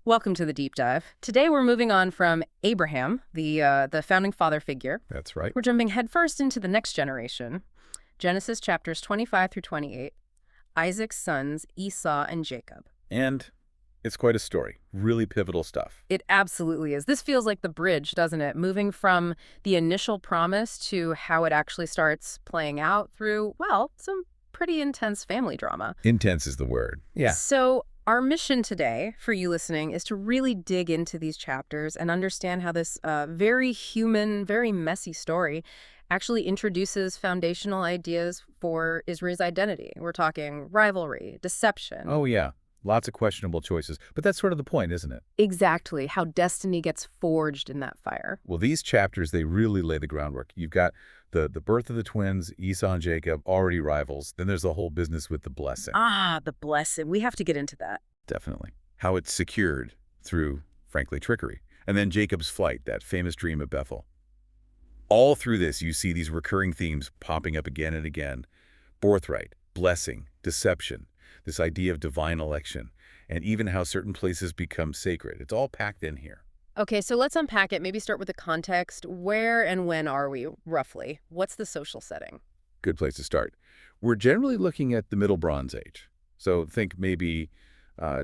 Welcome to the deep dive. Today we're moving on from Abraham, the founding father figure. That's right. We're jumping headfirst into the next generation. Genesis chapters 25 through 28. Isaac's sons, Esau and Jacob. And it's quite a story. Really pivotal stuff. It absolutely is. This feels like the bridge, doesn't it? Moving from the initial promise to how it actually starts playing out through, well, some pretty intense family drama. Intense is the word. Yeah. So our mission today, for you listening, is to really dig into these chapters and understand how this very human, very messy story actually introduces foundational ideas for Israel's identity. We're talking rivalry, deception. Oh, yeah. Lots of questionable choices. But that's sort of the point, isn't it? Exactly, how destiny gets forged in that fire. Well, these chapters, they really lay the groundwork. You've got the birth of the twins, Esau and Jacob, already rivals. Then there's the whole business with the blessing. Ah, the blessing. We have to get into that. Definitely. How it's secured through, frankly, trickery. And then Jacob's flight, that famous dream of Bethel. All through this, you see these recurring themes popping up again and again. Birthright, blessing, deception, this idea of divine election, and even how certain places become sacred. It's all packed in here. Okay, so let's unpack it. Maybe start with the context. Where and when are we, roughly? What's the social setting? Good place to start. We're generally looking at the Middle Bronze Age. So think maybe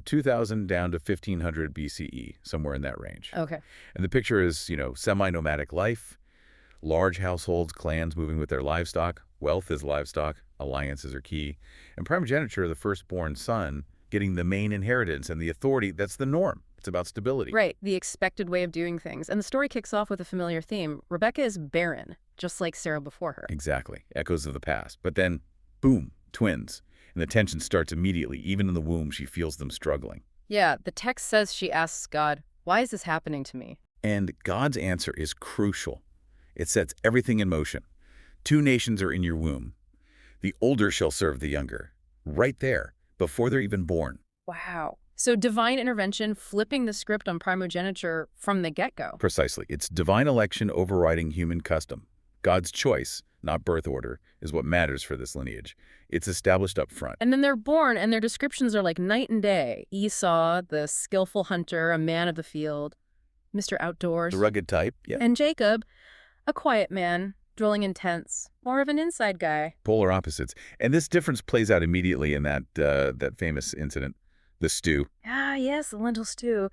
2000 down to 1500 BCE, somewhere in that range. Okay. And the picture is, semi-nomadic life, large households, clans moving with their livestock. Wealth is livestock. Alliances are key. And primogeniture, the firstborn son, getting the main inheritance and the authority, that's the norm. It's about stability. Right, the expected way of doing things. And the story kicks off with a familiar theme. Rebecca is barren, just like Sarah before her. Exactly. Echoes of the past. But then, boom, twins. And the tension starts immediately. Even in the womb, she feels them struggling. Yeah, the text says she asks God, why is this happening to me? And God's answer is crucial. It sets everything in motion. 2 nations are in your womb. The older shall serve the younger. Right there, before they're even born. Wow. So divine intervention, flipping the script on primogeniture from the get-go. Precisely. It's divine election overriding human custom. God's choice, not birth order, is what matters for this lineage. It's established up front. And then they're born, and their descriptions are like night and day. Esau, the skillful hunter, a man of the field. Mr. Outdoors. The rugged type, yeah. And Jacob, a quiet man, dwelling in tents, more of an inside guy. Polar opposites. And this difference plays out immediately in that famous incident, the stew. Ah, yes, the lentil stew.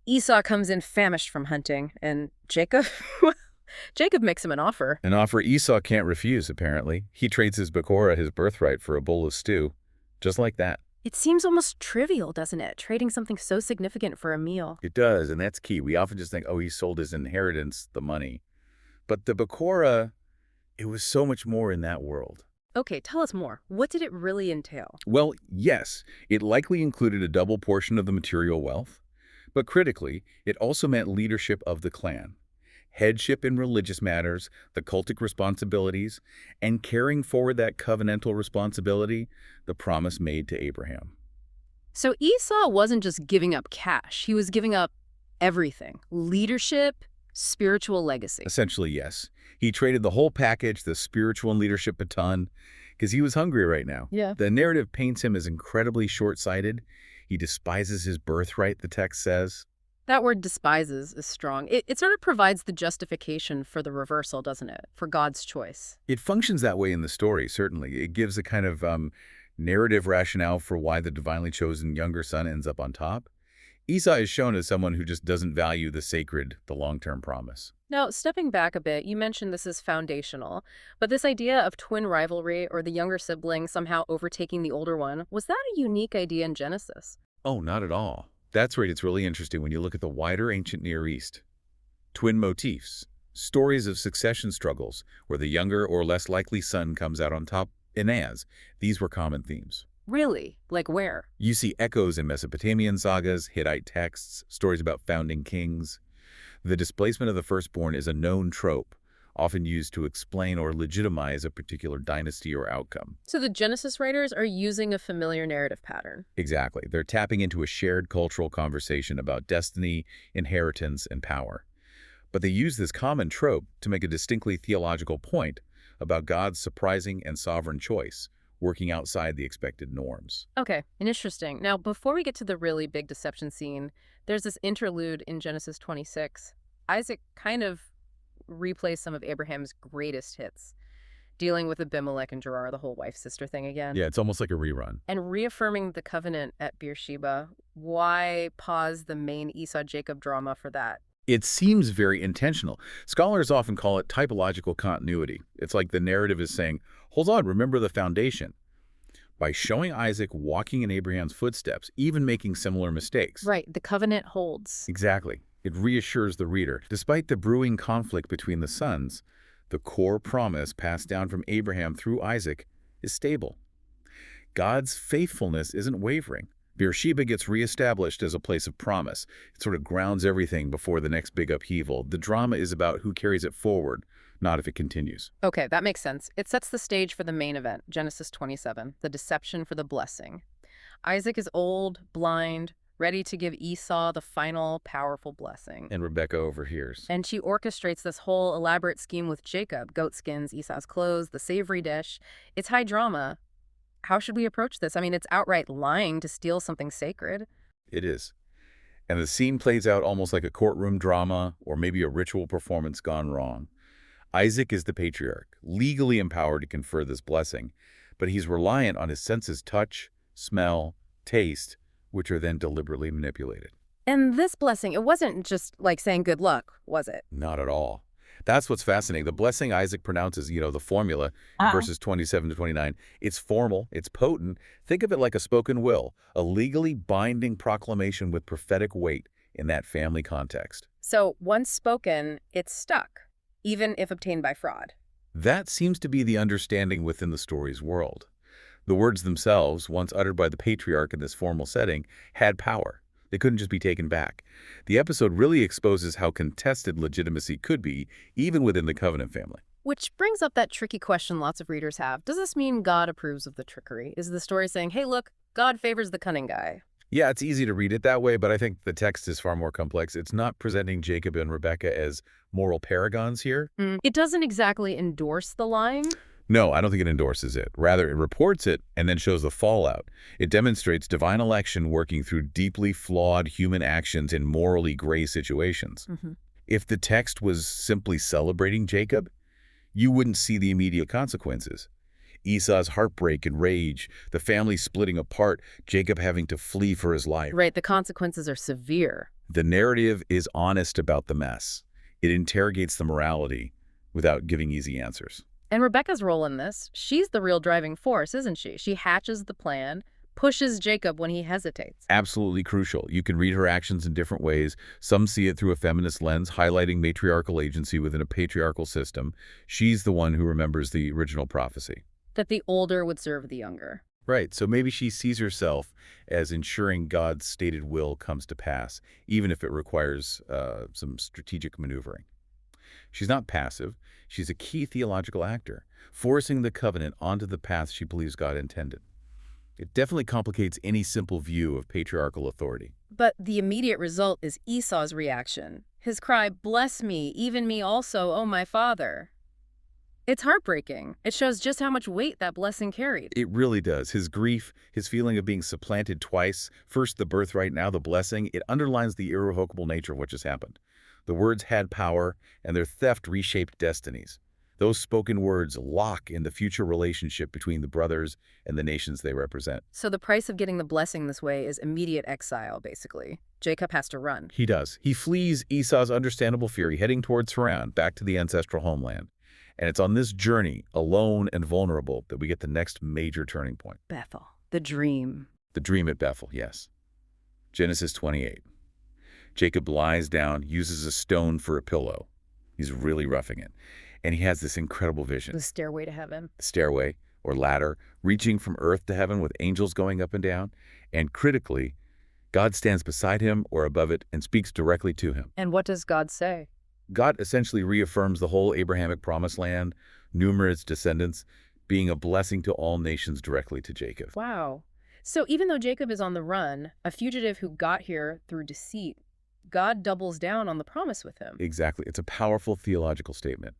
Esau comes in famished from hunting, and Jacob? Jacob makes him an offer. An offer Esau can't refuse, apparently. He trades his Bekorah, his birthright, for a bowl of stew. Just like that. It seems almost trivial, doesn't it? Trading something so significant for a meal. It does, and that's key. We often just think, oh, he sold his inheritance, the money. But the Bekorah, it was so much more in that world. Okay, tell us more. What did it really entail? Well, yes, it likely included a double portion of the material wealth. But critically, it also meant leadership of the clan, headship in religious matters, the cultic responsibilities, and carrying forward that covenantal responsibility, the promise made to Abraham. So Esau wasn't just giving up cash. He was giving up everything. Leadership, spiritual legacy. Essentially, yes. He traded the whole package, the spiritual and leadership baton, because he was hungry right now. Yeah. The narrative paints him as incredibly short-sighted. He despises his birthright, the text says. That word despises is strong. It sort of provides the justification for the reversal, doesn't it? For God's choice. It functions that way in the story, certainly. It gives a kind of narrative rationale for why the divinely chosen younger son ends up on top. Esau is shown as someone who just doesn't value the sacred, the long-term promise. Now, stepping back a bit, you mentioned this is foundational, but this idea of twin rivalry or the younger sibling somehow overtaking the older one, was that a unique idea in Genesis? Oh, not at all. That's right. It's really interesting when you look at the wider ancient Near East. Twin motifs, stories of succession struggles where the younger or less likely son comes out on top, these were common themes. Really? Like where? You see echoes in Mesopotamian sagas, Hittite texts, stories about founding kings. The displacement of the firstborn is a known trope, often used to explain or legitimize a particular dynasty or outcome. So the Genesis writers are using a familiar narrative pattern. Exactly. They're tapping into a shared cultural conversation about destiny, inheritance, and power. But they use this common trope to make a distinctly theological point about God's surprising and sovereign choice, working outside the expected norms. Okay, interesting. Now, before we get to the really big deception scene, there's this interlude in Genesis 26. Isaac kind of replays some of Abraham's greatest hits, dealing with Abimelech and Gerar, the whole wife-sister thing again, Yeah, it's almost like a rerun. and reaffirming the covenant at Beersheba. Why pause the main Esau-Jacob drama for that? It seems very intentional. Scholars often call it typological continuity. It's like the narrative is saying, hold on, remember the foundation. By showing Isaac walking in Abraham's footsteps, even making similar mistakes. Right, the covenant holds. Exactly. It reassures the reader. Despite the brewing conflict between the sons, the core promise passed down from Abraham through Isaac is stable. God's faithfulness isn't wavering. Beersheba gets reestablished as a place of promise. It sort of grounds everything before the next big upheaval. The drama is about who carries it forward, not if it continues. Okay, that makes sense. It sets the stage for the main event, Genesis 27, the deception for the blessing. Isaac is old, blind, ready to give Esau the final powerful blessing. And Rebecca overhears. And she orchestrates this whole elaborate scheme with Jacob, goat skins, Esau's clothes, the savory dish. It's high drama. How should we approach this? I mean, it's outright lying to steal something sacred. It is. And the scene plays out almost like a courtroom drama or maybe a ritual performance gone wrong. Isaac is the patriarch, legally empowered to confer this blessing, but he's reliant on his senses touch, smell, taste, which are then deliberately manipulated. And this blessing, it wasn't just like saying good luck, was it? Not at all. That's what's fascinating. The blessing Isaac pronounces, the formula, verses 27 to 29, it's formal, it's potent. Think of it like a spoken will, a legally binding proclamation with prophetic weight in that family context. So once spoken, it's stuck, even if obtained by fraud. That seems to be the understanding within the story's world. The words themselves, once uttered by the patriarch in this formal setting, had power. They couldn't just be taken back. The episode really exposes how contested legitimacy could be, even within the covenant family. Which brings up that tricky question lots of readers have. Does this mean God approves of the trickery? Is the story saying, hey, look, God favors the cunning guy? Yeah, it's easy to read it that way, but I think the text is far more complex. It's not presenting Jacob and Rebecca as moral paragons here. It doesn't exactly endorse the lying. No, I don't think it endorses it. Rather, it reports it and then shows the fallout. It demonstrates divine election working through deeply flawed human actions in morally gray situations. If the text was simply celebrating Jacob, you wouldn't see the immediate consequences. Esau's heartbreak and rage, the family splitting apart, Jacob having to flee for his life. Right, the consequences are severe. The narrative is honest about the mess. It interrogates the morality without giving easy answers. And Rebecca's role in this, she's the real driving force, isn't she? She hatches the plan, pushes Jacob when he hesitates. Absolutely crucial. You can read her actions in different ways. Some see it through a feminist lens, highlighting matriarchal agency within a patriarchal system. She's the one who remembers the original prophecy. That the older would serve the younger. Right, so maybe she sees herself as ensuring God's stated will comes to pass, even if it requires some strategic maneuvering. She's not passive. She's a key theological actor, forcing the covenant onto the path she believes God intended. It definitely complicates any simple view of patriarchal authority. But the immediate result is Esau's reaction. His cry, "Bless me, even me also, O my father." It's heartbreaking. It shows just how much weight that blessing carried. It really does. His grief, his feeling of being supplanted twice, first the birthright, now the blessing, it underlines the irrevocable nature of what just happened. The words had power, and their theft reshaped destinies. Those spoken words lock in the future relationship between the brothers and the nations they represent. So the price of getting the blessing this way is immediate exile, basically. Jacob has to run. He does. He flees Esau's understandable fury, heading towards Haran, back to the ancestral homeland. And it's on this journey, alone and vulnerable, that we get the next major turning point. Bethel, the dream. The dream at Bethel, yes. Genesis 28. Jacob lies down, uses a stone for a pillow. He's really roughing it. And he has this incredible vision. The stairway to heaven. Stairway, or ladder, reaching from earth to heaven with angels going up and down. And critically, God stands beside him or above it and speaks directly to him. And what does God say? God essentially reaffirms the whole Abrahamic promised land, numerous descendants, being a blessing to all nations directly to Jacob. Wow. So even though Jacob is on the run, a fugitive who got here through deceit, God doubles down on the promise with him. Exactly. It's a powerful theological statement.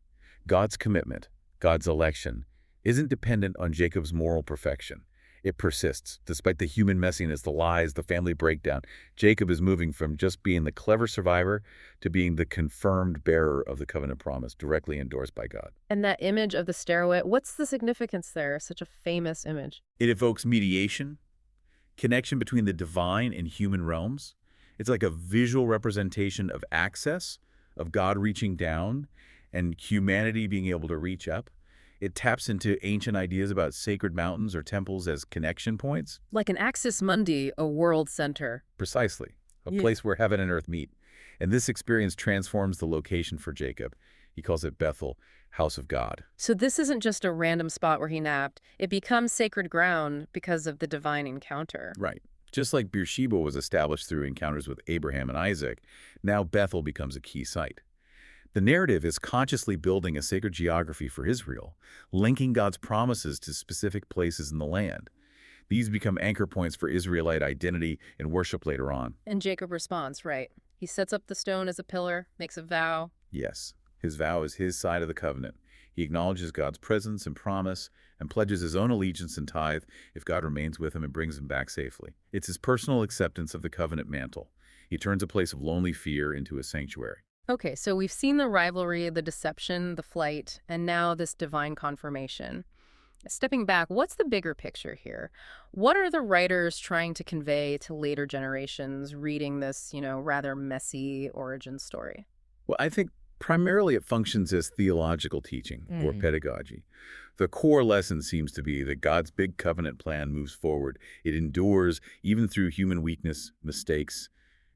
God's commitment, God's election, isn't dependent on Jacob's moral perfection. It persists. Despite the human messiness, the lies, the family breakdown, Jacob is moving from just being the clever survivor to being the confirmed bearer of the covenant promise, directly endorsed by God. And that image of the stairway, what's the significance there? Such a famous image. It evokes mediation, connection between the divine and human realms. It's like a visual representation of access, of God reaching down, and humanity being able to reach up. It taps into ancient ideas about sacred mountains or temples as connection points. Like an axis mundi, a world center. Precisely. A Yeah. place where heaven and earth meet. And this experience transforms the location for Jacob. He calls it Bethel, house of God. So this isn't just a random spot where he napped. It becomes sacred ground because of the divine encounter. Right. Just like Beersheba was established through encounters with Abraham and Isaac, now Bethel becomes a key site. The narrative is consciously building a sacred geography for Israel, linking God's promises to specific places in the land. These become anchor points for Israelite identity and worship later on. And Jacob responds, right. He sets up the stone as a pillar, makes a vow. Yes, his vow is his side of the covenant. He acknowledges God's presence and promise and pledges his own allegiance and tithe if God remains with him and brings him back safely. It's his personal acceptance of the covenant mantle. He turns a place of lonely fear into a sanctuary. Okay, so we've seen the rivalry, the deception, the flight, and now this divine confirmation. Stepping back, what's the bigger picture here? What are the writers trying to convey to later generations reading this, rather messy origin story? Well, I think primarily it functions as theological teaching or pedagogy. The core lesson seems to be that God's big covenant plan moves forward. It endures even through human weakness, mistakes,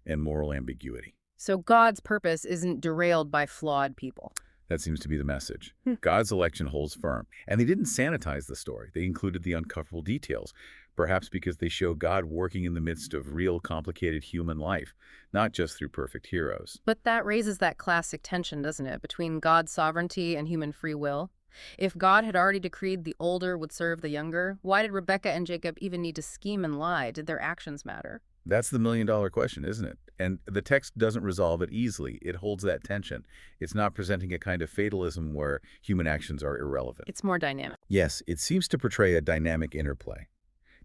and moral ambiguity. So God's purpose isn't derailed by flawed people. That seems to be the message. God's election holds firm. And they didn't sanitize the story. They included the uncomfortable details, perhaps because they show God working in the midst of real, complicated human life, not just through perfect heroes. But that raises that classic tension, doesn't it, between God's sovereignty and human free will? If God had already decreed the older would serve the younger, why did Rebekah and Jacob even need to scheme and lie? Did their actions matter? That's the million-dollar question, isn't it? And the text doesn't resolve it easily. It holds that tension. It's not presenting a kind of fatalism where human actions are irrelevant. It's more dynamic. Yes, it seems to portray a dynamic interplay.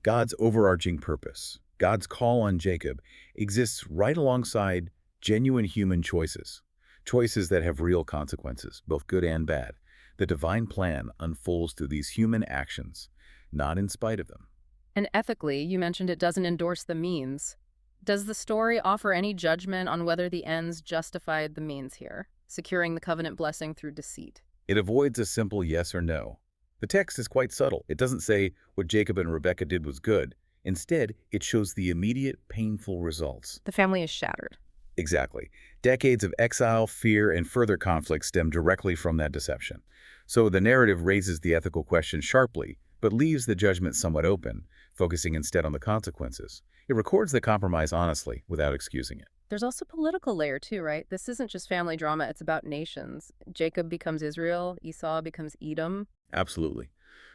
God's overarching purpose, God's call on Jacob, exists right alongside genuine human choices, choices that have real consequences, both good and bad. The divine plan unfolds through these human actions, not in spite of them. And ethically, you mentioned it doesn't endorse the means. Does the story offer any judgment on whether the ends justified the means here, securing the covenant blessing through deceit? It avoids a simple yes or no. The text is quite subtle. It doesn't say what Jacob and Rebekah did was good. Instead, it shows the immediate, painful results. The family is shattered. Exactly. Decades of exile, fear, and further conflict stem directly from that deception. So the narrative raises the ethical question sharply, but leaves the judgment somewhat open, focusing instead on the consequences. It records the compromise honestly, without excusing it. There's also a political layer too, right? This isn't just family drama, it's about nations. Jacob becomes Israel, Esau becomes Edom. Absolutely.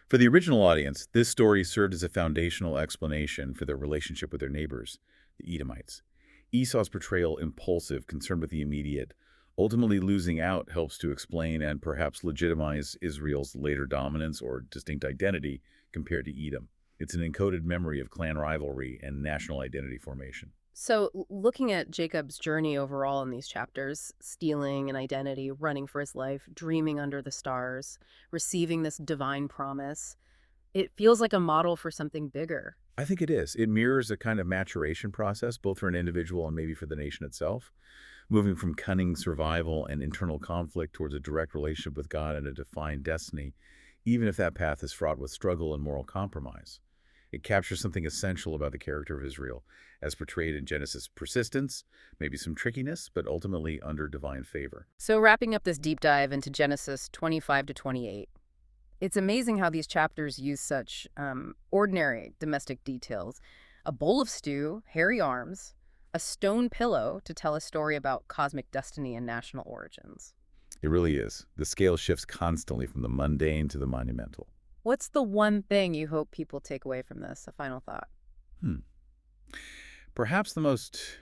For the original audience, this story served as a foundational explanation for their relationship with their neighbors, the Edomites. Esau's portrayal impulsive, concerned with the immediate. Ultimately losing out helps to explain and perhaps legitimize Israel's later dominance or distinct identity compared to Edom. It's an encoded memory of clan rivalry and national identity formation. So, looking at Jacob's journey overall in these chapters, stealing an identity, running for his life, dreaming under the stars, receiving this divine promise, it feels like a model for something bigger. I think it is. It mirrors a kind of maturation process, both for an individual and maybe for the nation itself, moving from cunning survival and internal conflict towards a direct relationship with God and a defined destiny, even if that path is fraught with struggle and moral compromise. It captures something essential about the character of Israel, as portrayed in Genesis: persistence, maybe some trickiness, but ultimately under divine favor. So, wrapping up this deep dive into Genesis 25 to 28, it's amazing how these chapters use such ordinary domestic details. A bowl of stew, hairy arms, a stone pillow to tell a story about cosmic destiny and national origins. It really is. The scale shifts constantly from the mundane to the monumental. What's the one thing you hope people take away from this? A final thought. Perhaps the most,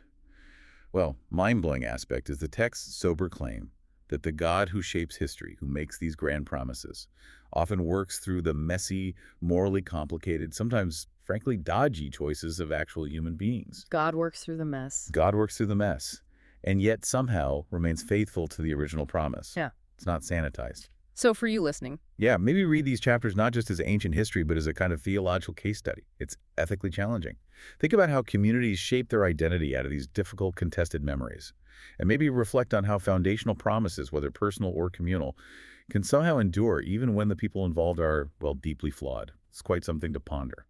mind-blowing aspect is the text's sober claim. that the God who shapes history, who makes these grand promises, often works through the messy, morally complicated, sometimes, frankly, dodgy choices of actual human beings. God works through the mess. God works through the mess, and yet somehow remains faithful to the original promise. Yeah. It's not sanitized. So for you listening, Yeah, maybe read these chapters not just as ancient history, but as a kind of theological case study. It's ethically challenging. Think about how communities shape their identity out of these difficult, contested memories. And maybe reflect on how foundational promises, whether personal or communal, can somehow endure even when the people involved are, well, deeply flawed. It's quite something to ponder.